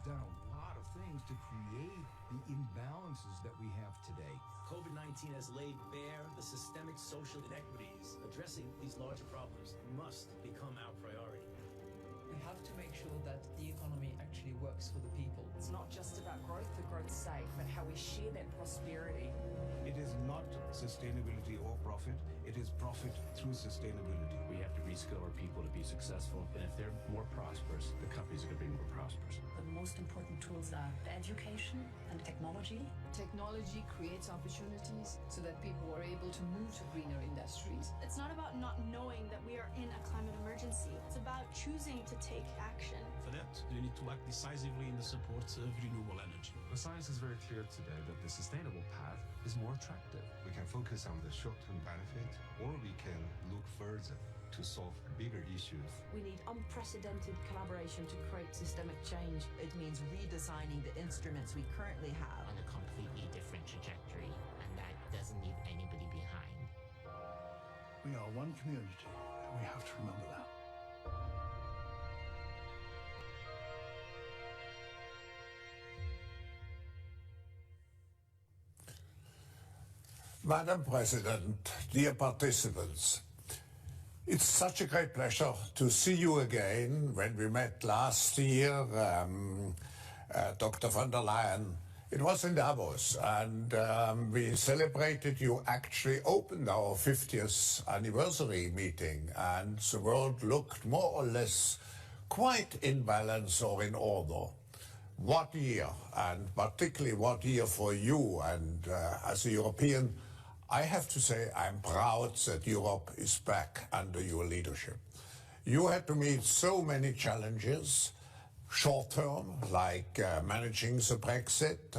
done a lot of things to create the imbalances that we have today. COVID-19 has laid bare the systemic social inequities. Addressing these larger problems must become our priority. We have to make sure that the economy actually works for the people. It's not just about growth for growth's sake, but how we share that prosperity. It is not sustainability or profit, it is profit through sustainability. We have to reskill our people to be successful, and if they're more prosperous, the companies are going to be more prosperous. The most important tools are education and technology. Technology creates opportunities so that people are able to move to greener industries. It's not about not knowing that we are in a climate emergency. It's about choosing to take action. For that, you need to act decisively in the support of renewable energy. The science is very clear today that the sustainable path is more attractive. We can focus on the short-term benefit, or we can look further to solve bigger issues. We need unprecedented collaboration to create systemic change. It means redesigning the instruments we currently have on a completely different trajectory, and that doesn't leave anybody behind. We are one community, and we have to remember that. Madam President, dear participants, it's such a great pleasure to see you again. When we met last year, Dr. von der Leyen, it was in Davos, and we celebrated. You actually opened our 50th anniversary meeting, and the world looked more or less quite in balance or in order. What year, and particularly what year for you, and as a European, I have to say I'm proud that Europe is back under your leadership. You had to meet so many challenges, short-term, like managing the Brexit,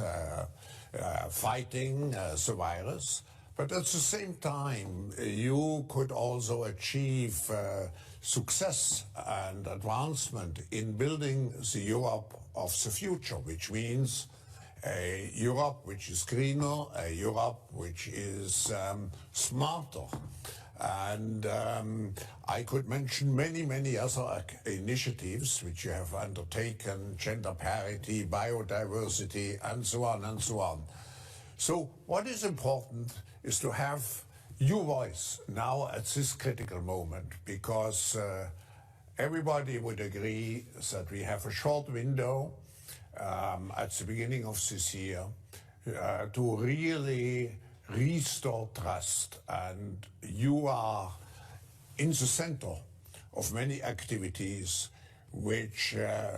fighting the virus, but at the same time you could also achieve success and advancement in building the Europe of the future, which means a Europe which is greener, a Europe which is smarter. And I could mention many, many other initiatives which you have undertaken, gender parity, biodiversity, and so on and so on. So what is important is to have your voice now at this critical moment, because everybody would agree that we have a short window at the beginning of this year to really restore trust, and you are in the center of many activities which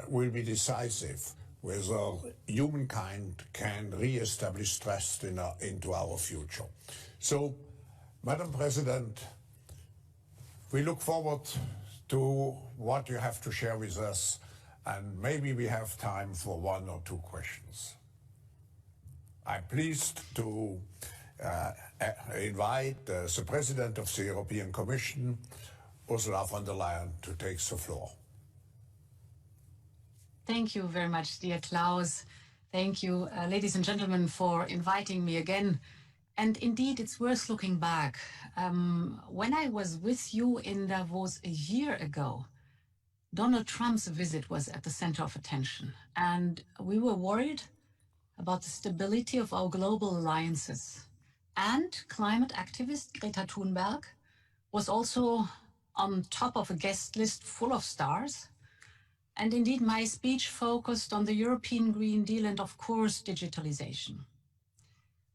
will be decisive whether humankind can re-establish trust into our future. So, Madam President, we look forward to what you have to share with us, and maybe we have time for one or two questions. I'm pleased to invite the President of the European Commission, Ursula von der Leyen, to take the floor. Thank you very much, dear Klaus. Thank you, ladies and gentlemen, for inviting me again. And indeed, it's worth looking back. When I was with you in Davos a year ago, Donald Trump's visit was at the center of attention, and we were worried about the stability of our global alliances. And climate activist Greta Thunberg was also on top of a guest list full of stars. And indeed, my speech focused on the European Green Deal and, of course, digitalization.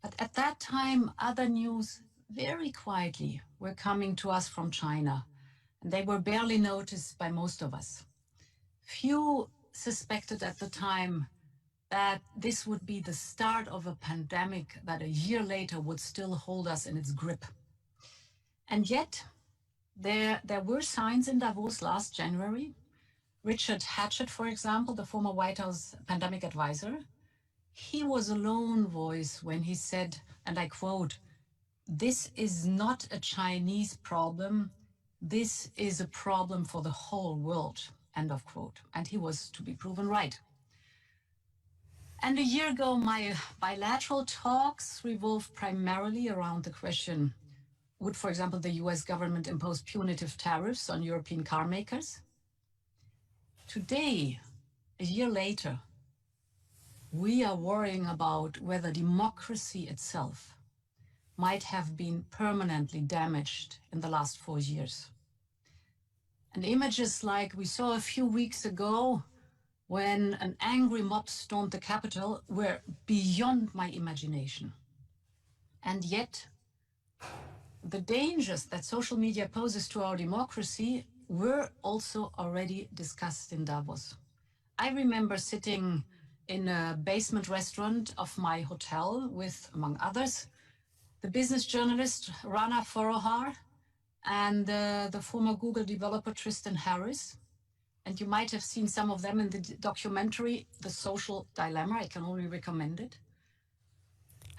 But at that time, other news very quietly were coming to us from China, and they were barely noticed by most of us. Few suspected at the time that this would be the start of a pandemic that a year later would still hold us in its grip. And yet, there were signs in Davos last January. Richard Hatchett, for example, the former White House pandemic advisor, he was a lone voice when he said, and I quote, "This is not a Chinese problem. This is a problem for the whole world," end of quote. And he was to be proven right. And a year ago, my bilateral talks revolved primarily around the question, would, for example, the US government impose punitive tariffs on European car makers? Today, a year later, we are worrying about whether democracy itself might have been permanently damaged in the last 4 years. And images like we saw a few weeks ago when an angry mob stormed the Capitol were beyond my imagination. And yet, the dangers that social media poses to our democracy were also already discussed in Davos. I remember sitting in a basement restaurant of my hotel with, among others, the business journalist Rana Forohar and the former Google developer Tristan Harris. And you might have seen some of them in the documentary, The Social Dilemma. I can only recommend it.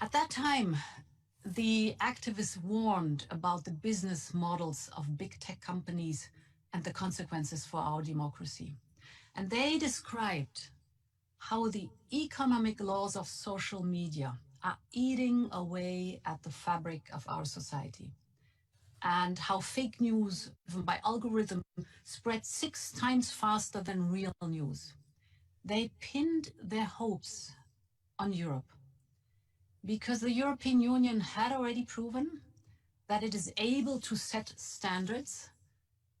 At that time, the activists warned about the business models of big tech companies and the consequences for our democracy. And they described how the economic laws of social media are eating away at the fabric of our society, and how fake news, driven by algorithm, spread 6 times faster than real news. They pinned their hopes on Europe, because the European Union had already proven that it is able to set standards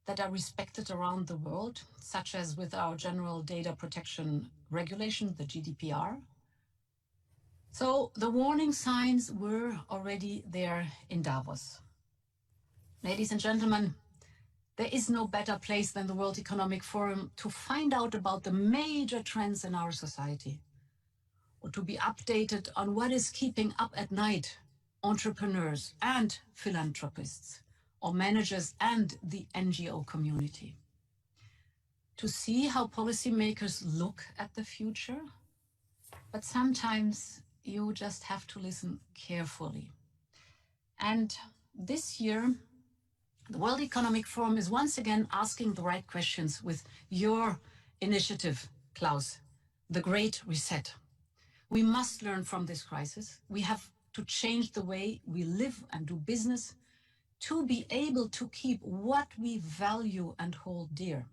that are respected around the world, such as with our General Data Protection Regulation, the GDPR. So the warning signs were already there in Davos. Ladies and gentlemen, there is no better place than the World Economic Forum to find out about the major trends in our society, or to be updated on what is keeping up at night entrepreneurs and philanthropists, or managers and the NGO community. To see how policymakers look at the future, but sometimes you just have to listen carefully. And this year, the World Economic Forum is once again asking the right questions with your initiative, Klaus, the Great Reset. We must learn from this crisis. We have to change the way we live and do business to be able to keep what we value and hold dear.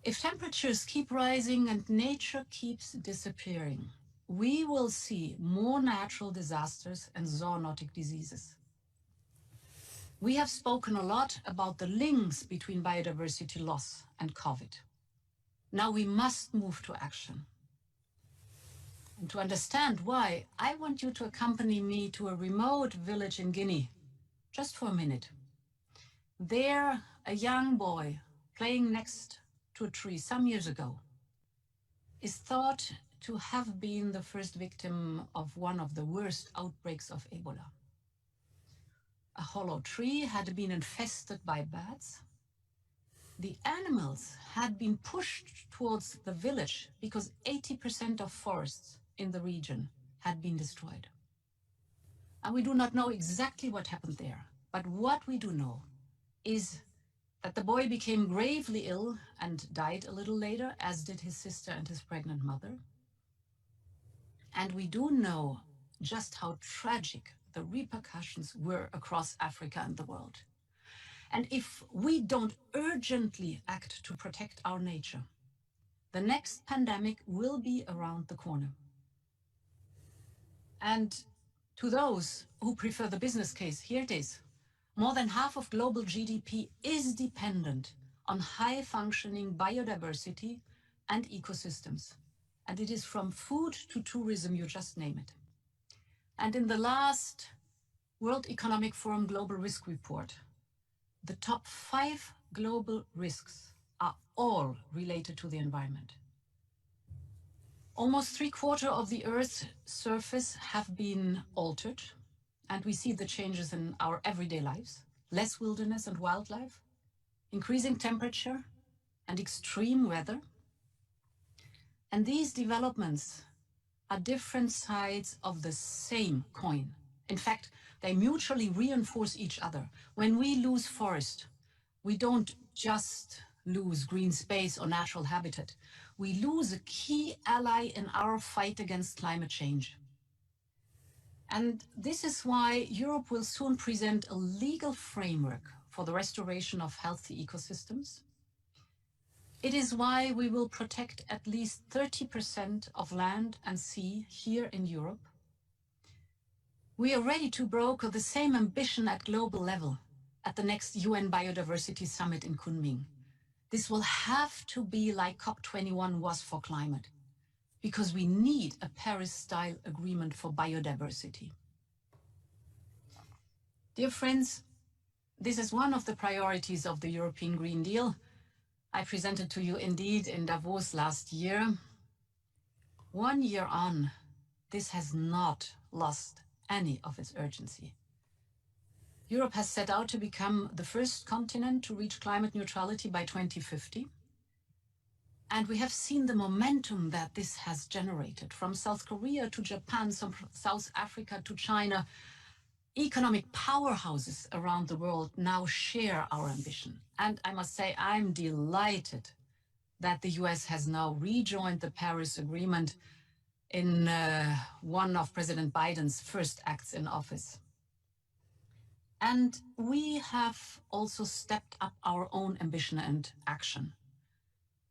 If temperatures keep rising and nature keeps disappearing, we will see more natural disasters and zoonotic diseases. We have spoken a lot about the links between biodiversity loss and COVID. Now we must move to action. And to understand why, I want you to accompany me to a remote village in Guinea, just for a minute. There, a young boy playing next to a tree some years ago is thought to have been the first victim of one of the worst outbreaks of Ebola. A hollow tree had been infested by bats. The animals had been pushed towards the village because 80% of forests in the region had been destroyed. And we do not know exactly what happened there, but what we do know is that the boy became gravely ill and died a little later, as did his sister and his pregnant mother. And we do know just how tragic the repercussions were across Africa and the world. And if we don't urgently act to protect our nature, the next pandemic will be around the corner. And to those who prefer the business case, here it is. More than half of global GDP is dependent on high-functioning biodiversity and ecosystems. And it is from food to tourism, you just name it. And in the last World Economic Forum Global Risk Report, the top 5 global risks are all related to the environment. Almost 3/4 of the Earth's surface have been altered, and we see the changes in our everyday lives: less wilderness and wildlife, increasing temperature, and extreme weather. And these developments are different sides of the same coin. In fact, they mutually reinforce each other. When we lose forest, we don't just lose green space or natural habitat. We lose a key ally in our fight against climate change. And this is why Europe will soon present a legal framework for the restoration of healthy ecosystems. It is why we will protect at least 30% of land and sea here in Europe. We are ready to broker the same ambition at global level at the next UN Biodiversity Summit in Kunming. This will have to be like COP21 was for climate, because we need a Paris-style agreement for biodiversity. Dear friends, this is one of the priorities of the European Green Deal. I presented to you indeed in Davos last year. 1 year on, this has not lost any of its urgency. Europe has set out to become the first continent to reach climate neutrality by 2050. And we have seen the momentum that this has generated, from South Korea to Japan, from South Africa to China. Economic powerhouses around the world now share our ambition. And I must say, I'm delighted that the US has now rejoined the Paris Agreement in one of President Biden's first acts in office. And we have also stepped up our own ambition and action.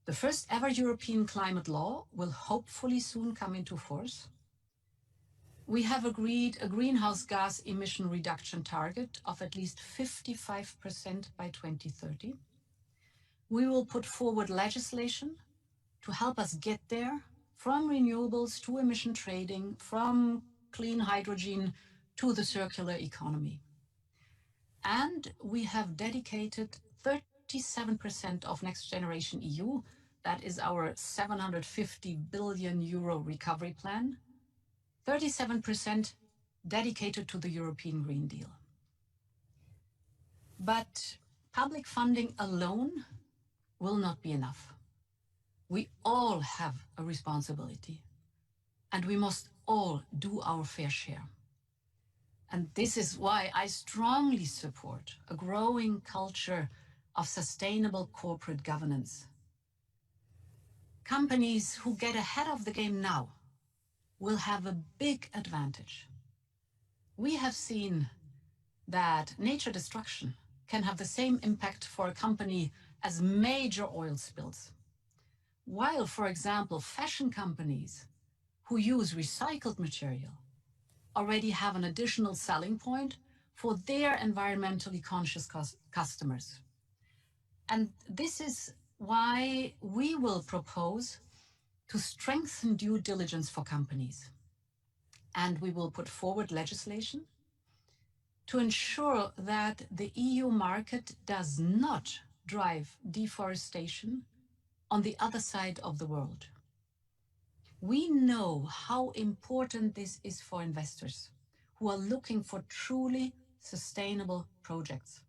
The first ever European climate law will hopefully soon come into force. We have agreed a greenhouse gas emission reduction target of at least 55% by 2030. We will put forward legislation to help us get there, from renewables to emission trading, from clean hydrogen to the circular economy. And we have dedicated 37% of Next Generation EU, that is our 750 billion euro recovery plan, 37% dedicated to the European Green Deal. But public funding alone will not be enough. We all have a responsibility, and we must all do our fair share. And this is why I strongly support a growing culture of sustainable corporate governance. Companies who get ahead of the game now will have a big advantage. We have seen that nature destruction can have the same impact for a company as major oil spills. While, for example, fashion companies who use recycled material already have an additional selling point for their environmentally conscious customers. And this is why we will propose to strengthen due diligence for companies. And we will put forward legislation to ensure that the EU market does not drive deforestation on the other side of the world. We know how important this is for investors who are looking for truly sustainable projects.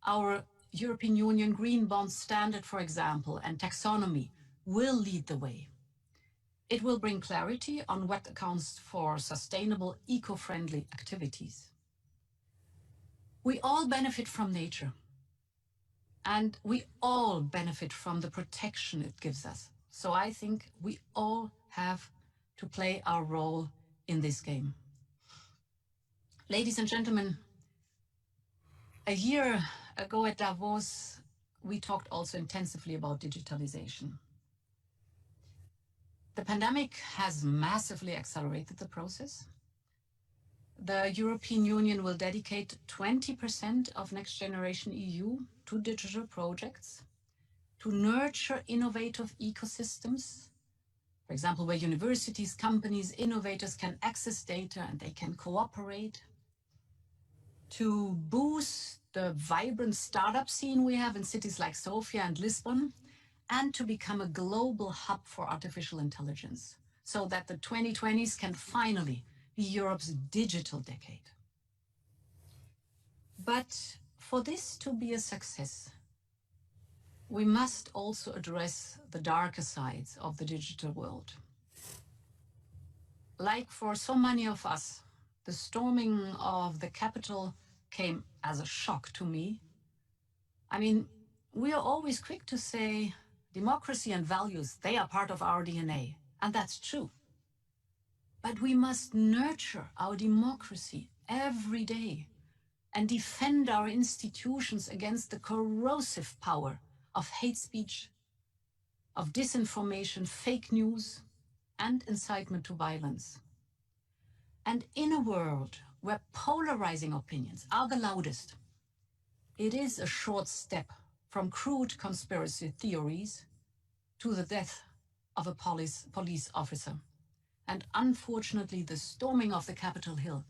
Our European Union Green Bond Standard, for example, and taxonomy will lead the way. It will bring clarity on what accounts for sustainable, eco-friendly activities. We all benefit from nature, and we all benefit from the protection it gives us. So I think we all have to play our role in this game. Ladies and gentlemen, a year ago at Davos, we talked also intensively about digitalization. The pandemic has massively accelerated the process. The European Union will dedicate 20% of Next Generation EU to digital projects, to nurture innovative ecosystems, for example, where universities, companies, innovators can access data and they can cooperate, to boost the vibrant startup scene we have in cities like Sofia and Lisbon, and to become a global hub for artificial intelligence, so that the 2020s can finally be Europe's digital decade. But for this to be a success, we must also address the darker sides of the digital world. Like for so many of us, the storming of the Capitol came as a shock to me. I mean, we are always quick to say democracy and values, they are part of our DNA, and that's true. But we must nurture our democracy every day and defend our institutions against the corrosive power of hate speech of disinformation, fake news, and incitement to violence. And in a world where polarizing opinions are the loudest, it is a short step from crude conspiracy theories to the death of a police officer. And unfortunately, the storming of the Capitol Hill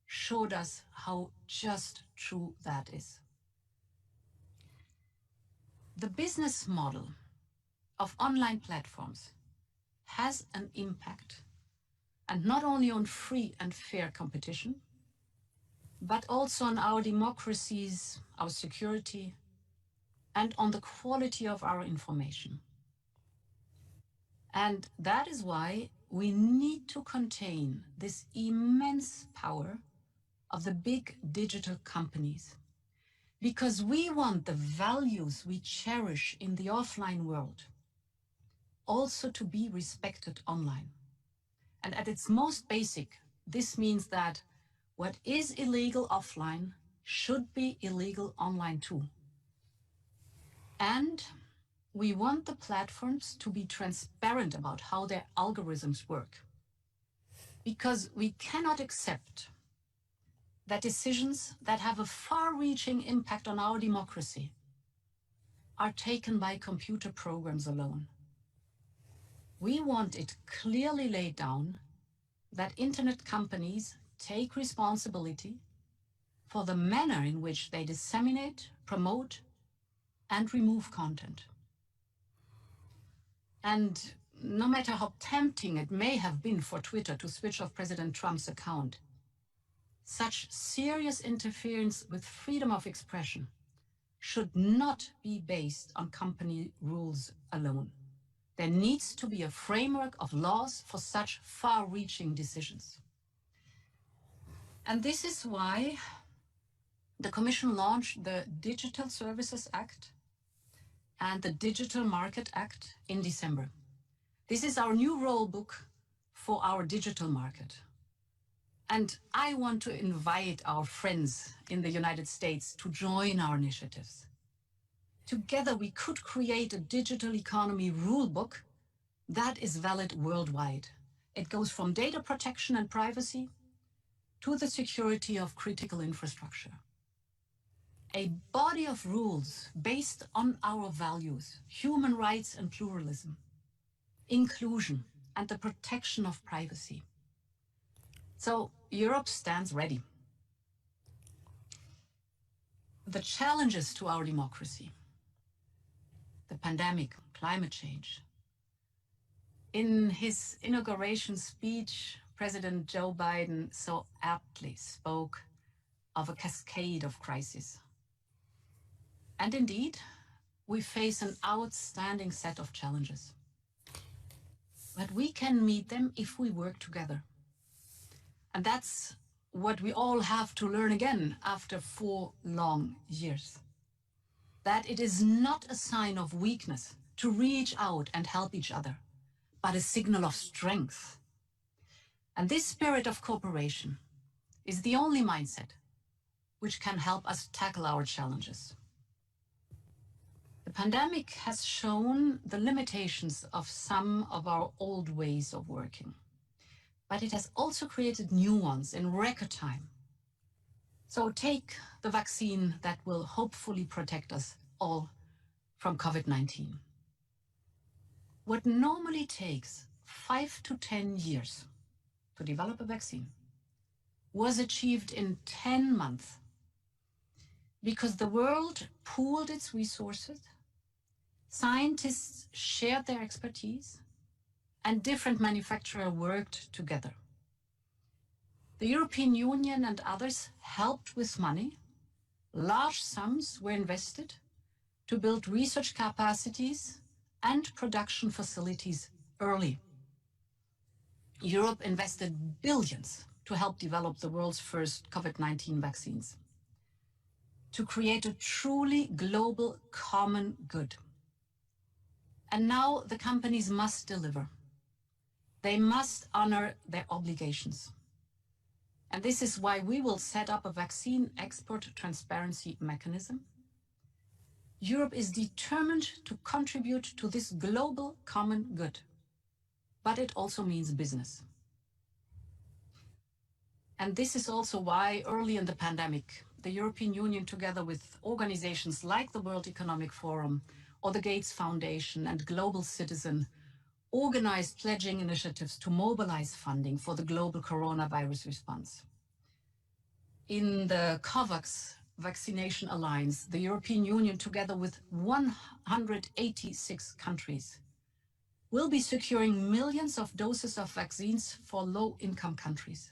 showed us how just true that is. The business model of online platforms has an impact, and not only on free and fair competition, but also on our democracies, our security, and on the quality of our information. And that is why we need to contain this immense power of the big digital companies, because we want the values we cherish in the offline world also to be respected online. And at its most basic, this means that what is illegal offline should be illegal online too. And we want the platforms to be transparent about how their algorithms work, because we cannot accept that decisions that have a far-reaching impact on our democracy are taken by computer programs alone. We want it clearly laid down that internet companies take responsibility for the manner in which they disseminate, promote, and remove content. And no matter how tempting it may have been for Twitter to switch off President Trump's account, such serious interference with freedom of expression should not be based on company rules alone. There needs to be a framework of laws for such far-reaching decisions. And this is why the Commission launched the Digital Services Act and the Digital Market Act in December. This is our new rule book for our digital market. And I want to invite our friends in the United States to join our initiatives. Together, we could create a digital economy rule book that is valid worldwide. It goes from data protection and privacy to the security of critical infrastructure. A body of rules based on our values, human rights and pluralism, inclusion, and the protection of privacy. So Europe stands ready. The challenges to our democracy, the pandemic, climate change. In his inauguration speech, President Joe Biden so aptly spoke of a cascade of crises. And indeed, we face an outstanding set of challenges. But we can meet them if we work together. And that's what we all have to learn again after 4 long years. That it is not a sign of weakness to reach out and help each other, but a signal of strength. And this spirit of cooperation is the only mindset which can help us tackle our challenges. The pandemic has shown the limitations of some of our old ways of working, but it has also created new ones in record time. So take the vaccine that will hopefully protect us all from COVID-19. What normally takes 5 to 10 years to develop a vaccine was achieved in 10 months because the world pooled its resources, scientists shared their expertise, and different manufacturers worked together. The European Union and others helped with money. Large sums were invested to build research capacities and production facilities early. Europe invested billions to help develop the world's first COVID-19 vaccines, to create a truly global common good. And now the companies must deliver. They must honor their obligations. And this is why we will set up a vaccine export transparency mechanism Europe is determined to contribute to this global common good, but it also means business. And this is also why early in the pandemic, the European Union, together with organizations like the World Economic Forum or the Gates Foundation and Global Citizen, organized pledging initiatives to mobilize funding for the global coronavirus response. In the COVAX Vaccination Alliance, the European Union, together with 186 countries, will be securing millions of doses of vaccines for low-income countries.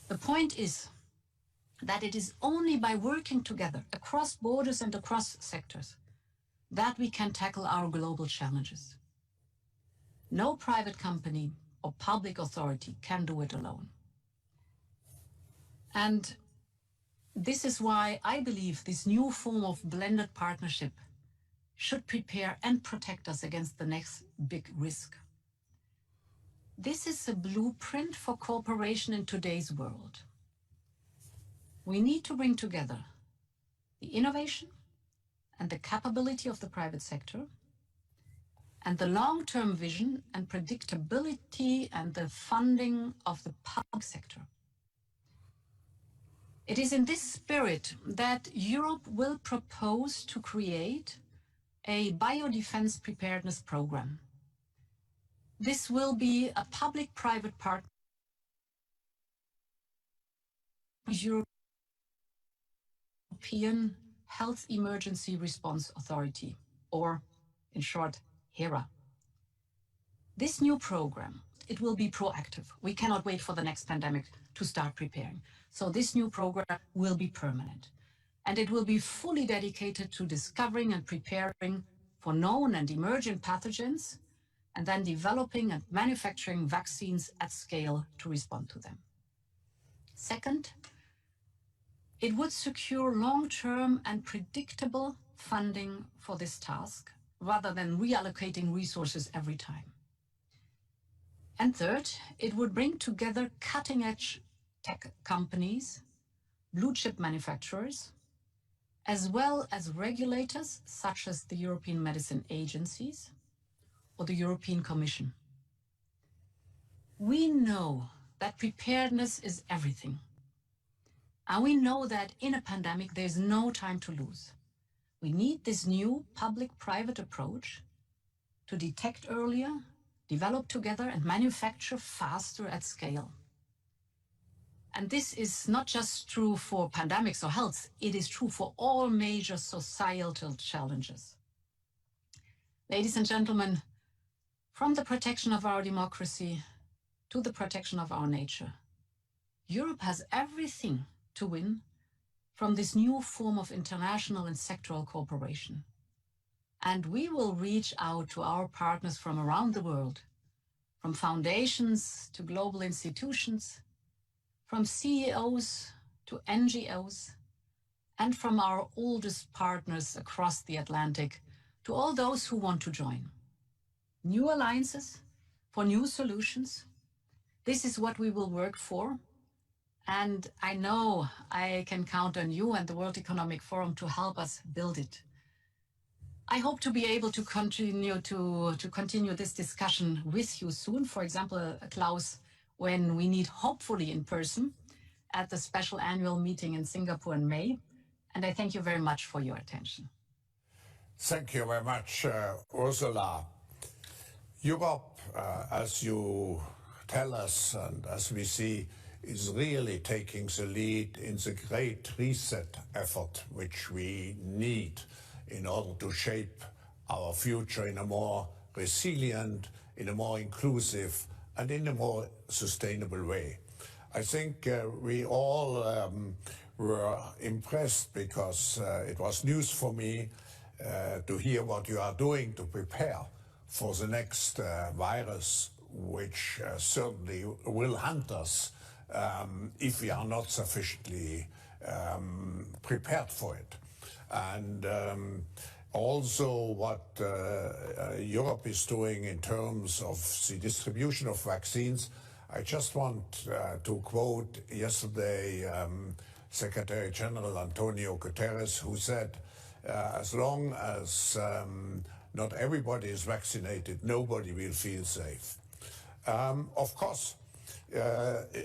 The point is that it is only by working together across borders and across sectors that we can tackle our global challenges. No private company or public authority can do it alone. And this is why I believe this new form of blended partnership should prepare and protect us against the next big risk. This is a blueprint for cooperation in today's world. We need to bring together the innovation and the capability of the private sector and the long-term vision and predictability and the funding of the public sector. It is in this spirit that Europe will propose to create a biodefense preparedness program. This will be a public-private partnership with European Health Emergency Response Authority, or in short, HERA. This new program, it will be proactive. We cannot wait for the next pandemic to start preparing. So this new program will be permanent. And it will be fully dedicated to discovering and preparing for known and emergent pathogens, and then developing and manufacturing vaccines at scale to respond to them. Second, it would secure long-term and predictable funding for this task, rather than reallocating resources every time. And third, it would bring together cutting-edge tech companies, blue-chip manufacturers, as well as regulators such as the European Medicine Agencies or the European Commission. We know that preparedness is everything. And we know that in a pandemic, there's no time to lose. We need this new public-private approach to detect earlier, develop together, and manufacture faster at scale. And this is not just true for pandemics or health, it is true for all major societal challenges. Ladies and gentlemen, from the protection of our democracy to the protection of our nature, Europe has everything to win from this new form of international and sectoral cooperation. And we will reach out to our partners from around the world, from foundations to global institutions, from CEOs to NGOs, and from our oldest partners across the Atlantic to all those who want to join. New alliances for new solutions. This is what we will work for. And I know I can count on you and the World Economic Forum to help us build it. I hope to be able to continue this discussion with you soon. For example, Klaus, when we meet hopefully in person at the special annual meeting in Singapore in May. And I thank you very much for your attention. Thank you very much, Ursula. Europe, as you tell us and as we see, is really taking the lead in the great reset effort which we need in order to shape our future in a more resilient, in a more inclusive, and in a more sustainable way. I think we all were impressed because it was news for me to hear what you are doing to prepare for the next virus, which certainly will hunt us if we are not sufficiently prepared for it. And also what Europe is doing in terms of the distribution of vaccines. I just want to quote yesterday Secretary General Antonio Guterres, who said as long as not everybody is vaccinated, nobody will feel safe. Of course,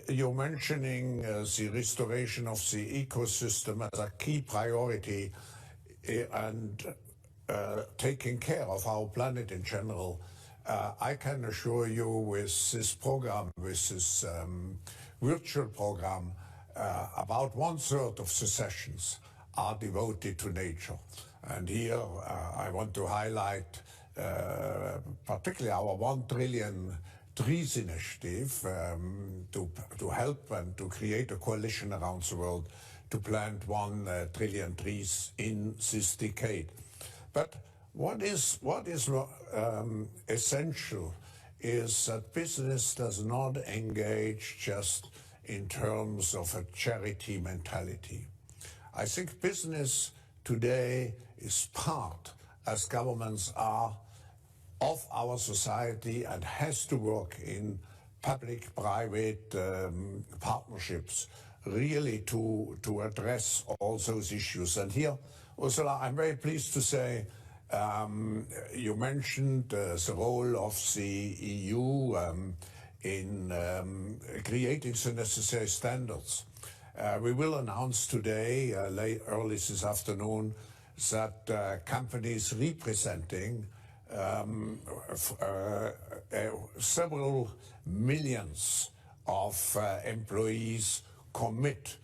you're mentioning the restoration of the ecosystem as a key priority and taking care of our planet in general. I can assure you with this program, with this virtual program, about 1/3 of the sessions are devoted to nature. And here I want to highlight particularly our 1 trillion trees initiative to help and to create a coalition around the world to plant 1 trillion trees in this decade. But what is essential is that business does not engage just in terms of a charity mentality. I think business today is part, as governments are, of our society and has to work in public-private partnerships really to address all those issues. And here, Ursula, I'm very pleased to say you mentioned the role of the EU in creating the necessary standards. We will announce today, early this afternoon, that companies representing several millions of employees commit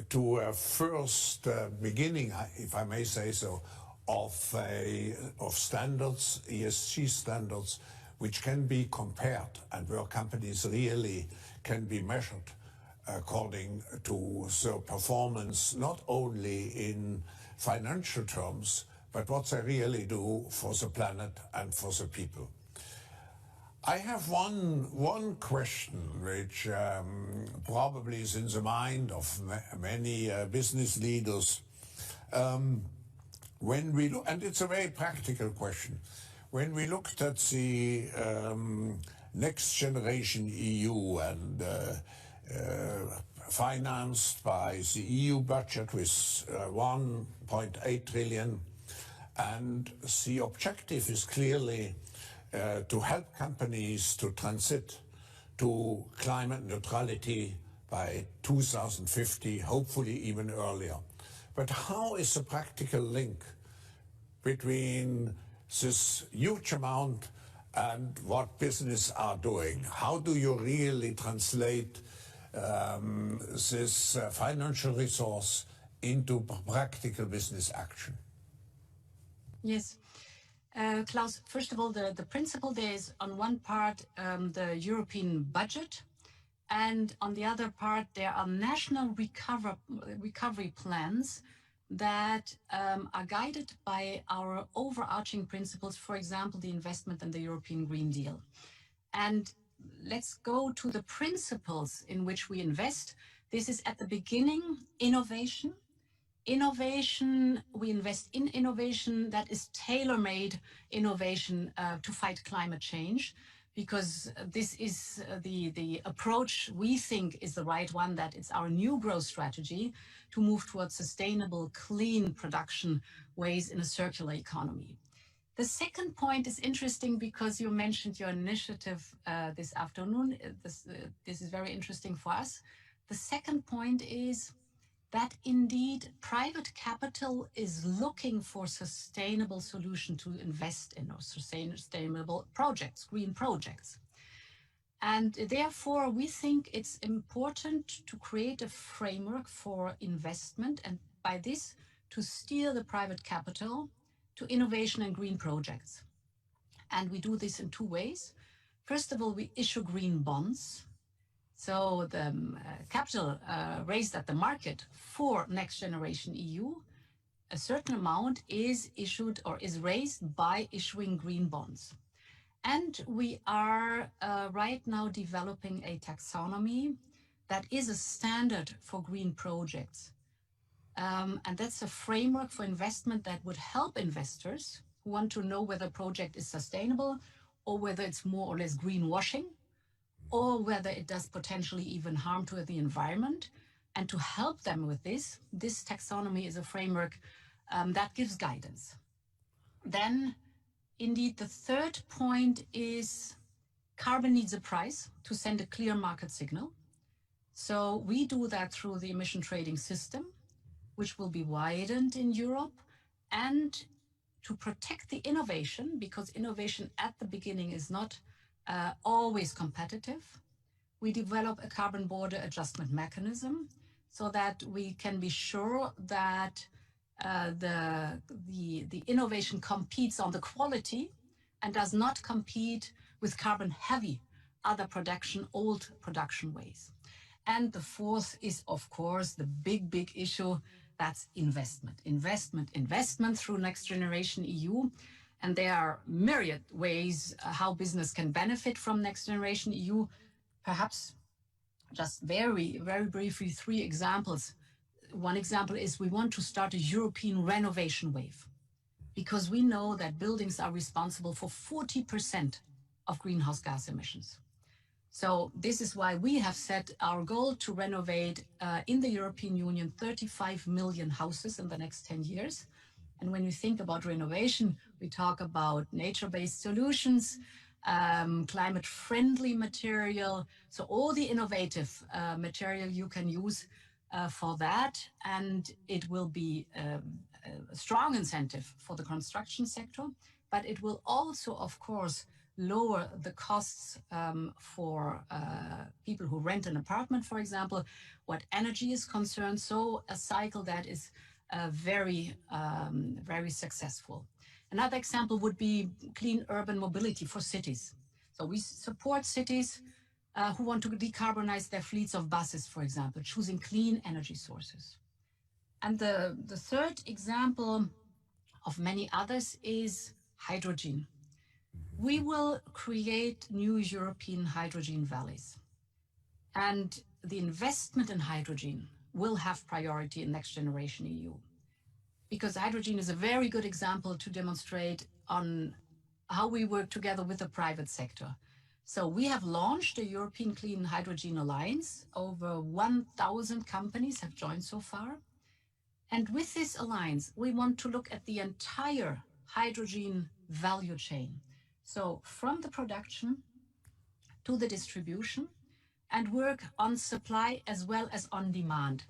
to a first beginning, if I may say so, of standards, ESG standards, which can be compared and where companies really can be measured according to their performance, not only in financial terms, but what they really do for the planet and for the people. I have one question which probably is in the mind of many business leaders. When we look, and it's a very practical question, when we looked at the next generation EU and financed by the EU budget with 1.8 trillion, and the objective is clearly to help companies to transit to climate neutrality by 2050, hopefully even earlier. But how is the practical link between this huge amount and what business are doing? How do you really translate this financial resource into practical business action? Yes. Klaus, first of all, the principle there is on one part the European budget, and on the other part there are national recovery plans that are guided by our overarching principles, for example, the investment in the European Green Deal. And let's go to the principles in which we invest. This is at the beginning, innovation. Innovation, we invest in innovation that is tailor-made innovation to fight climate change, because this is the approach we think is the right one, that it's our new growth strategy to move towards sustainable, clean production ways in a circular economy. The second point is interesting because you mentioned your initiative this afternoon. This is very interesting for us. The second point is that indeed private capital is looking for sustainable solution to invest in, or sustainable projects, green projects. And therefore we think it's important to create a framework for investment, and by this to steer the private capital to innovation and green projects. And we do this in two ways. First of all, we issue green bonds. So the capital raised at the market for Next Generation EU, a certain amount is issued or is raised by issuing green bonds. And we are right now developing a taxonomy that is a standard for green projects. And that's a framework for investment that would help investors who want to know whether a project is sustainable or whether it's more or less greenwashing, or whether it does potentially even harm to the environment. And to help them with this, this taxonomy is a framework that gives guidance. Then, indeed, the third point is carbon needs a price to send a clear market signal. So we do that through the emission trading system, which will be widened in Europe, and to protect the innovation, because innovation at the beginning is not always competitive. We develop a carbon border adjustment mechanism so that we can be sure that the innovation competes on the quality and does not compete with carbon heavy other old production ways. And the fourth is, of course, the big issue, that's investment. Investment through Next Generation EU. And there are myriad ways how business can benefit from Next Generation EU. Perhaps just very briefly, 3 examples. One example is we want to start a European renovation wave, because we know that buildings are responsible for 40% of greenhouse gas emissions. So this is why we have set our goal to renovate in the European Union 35 million houses in the next 10 years. And when you think about renovation, we talk about nature-based solutions, climate-friendly material, so all the innovative material you can use for that, and it will be a strong incentive for the construction sector, but it will also, of course, lower the costs for people who rent an apartment, for example, what energy is concerned. So a cycle that is very successful. Another example would be clean urban mobility for cities. So we support cities who want to decarbonize their fleets of buses, for example, choosing clean energy sources. And the third example of many others is hydrogen. We will create new European hydrogen valleys. And the investment in hydrogen will have priority in Next Generation EU, because hydrogen is a very good example to demonstrate on how we work together with the private sector. So we have launched a European Clean Hydrogen Alliance. Over 1,000 companies have joined so far. And with this alliance, we want to look at the entire hydrogen value chain. So from the production to the distribution, and work on supply as well as on demand.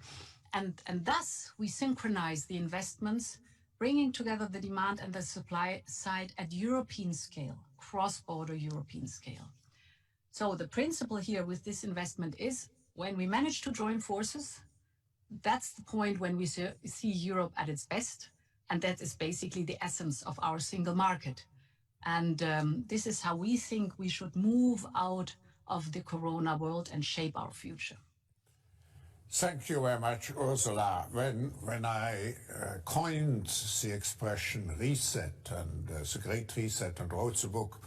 And thus we synchronize the investments, bringing together the demand and the supply side at European scale, cross-border European scale. So the principle here with this investment is when we manage to join forces, that's the point when we see Europe at its best. And that is basically the essence of our single market. And this is how we think we should move out of the Corona world and shape our future. Thank you very much, Ursula. When I coined the expression reset and the Great Reset and wrote the book,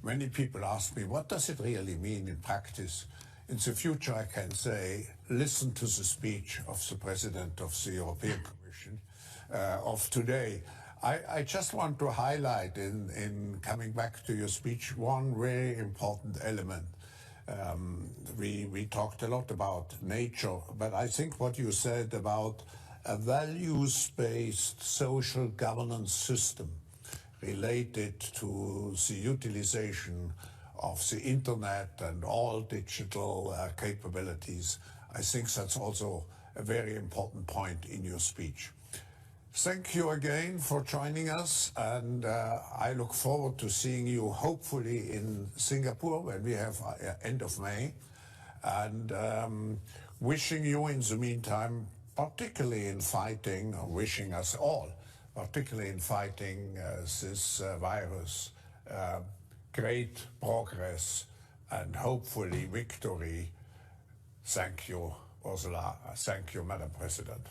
many people asked me, what does it really mean in practice? In the future, I can say, listen to the speech of the President of the European Commission of today. I just want to highlight, in coming back to your speech, one very important element. We talked a lot about nature, but I think what you said about a values-based social governance system related to the utilization of the internet and all digital capabilities, I think that's also a very important point in your speech. Thank you again for joining us, and I look forward to seeing you hopefully in Singapore when we have end of May, and wishing you in the meantime, particularly in fighting, or wishing us all, particularly in fighting this virus, great progress and hopefully victory. Thank you, Ursula. Thank you, Madam President.